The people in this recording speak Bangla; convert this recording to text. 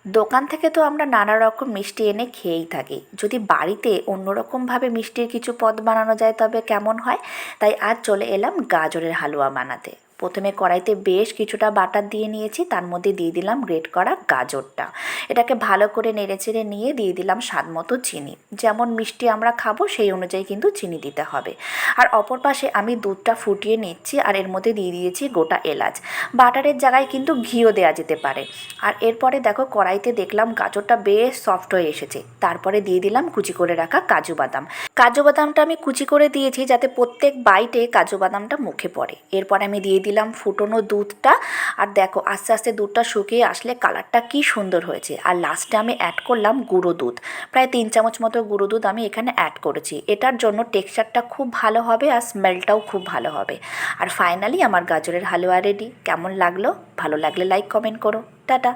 দোকান থেকে তো আমরা নানা রকম মিষ্টি এনে খেয়েই থাকি, যদি বাড়িতে অন্যরকমভাবে মিষ্টির কিছু পদ বানানো যায় তবে কেমন হয়। তাই আজ চলে এলাম গাজরের হালুয়া বানাতে। প্রথমে কড়াইতে বেশ কিছুটা বাটার দিয়ে নিয়েছি, তার মধ্যে দিয়ে দিলাম গ্রেট করা গাজরটা। এটাকে ভালো করে নেড়েচেড়ে নিয়ে দিয়ে দিলাম স্বাদ মতো চিনি। যেমন মিষ্টি আমরা খাবো সেই অনুযায়ী কিন্তু চিনি দিতে হবে। আর অপর পাশে আমি দুধটা ফুটিয়ে নিচ্ছি, আর এর মধ্যে দিয়ে দিয়েছি গোটা এলাচ। বাটারের জায়গায় কিন্তু ঘিও দেওয়া যেতে পারে। আর এরপরে দেখো কড়াইতে দেখলাম গাজরটা বেশ সফট হয়ে এসেছে, তারপরে দিয়ে দিলাম কুচি করে রাখা কাজু বাদাম। কাজু বাদামটা আমি কুচি করে দিয়েছি যাতে প্রত্যেক বাইটে কাজু বাদামটা মুখে পড়ে। এরপর আমি দিয়ে দিলাম ফুটনো দুধটা। আর দেখো আস্তে আস্তে দুধটা শুকিয়ে আসলে কালারটা কি সুন্দর হয়েছে। আর লাস্টে আমি অ্যাড করলাম গুঁড়ো দুধ, প্রায় 3 চামচ মতো গুঁড়ো দুধ আমি এখানে অ্যাড করেছি। এটার জন্য টেক্সচারটা খুব ভালো হবে আর স্মেলটাও খুব ভালো হবে। আর ফাইনালি আমার গাজরের হালুয়া রেডি। কেমন লাগলো? ভালো লাগলে লাইক কমেন্ট করো। টাটা।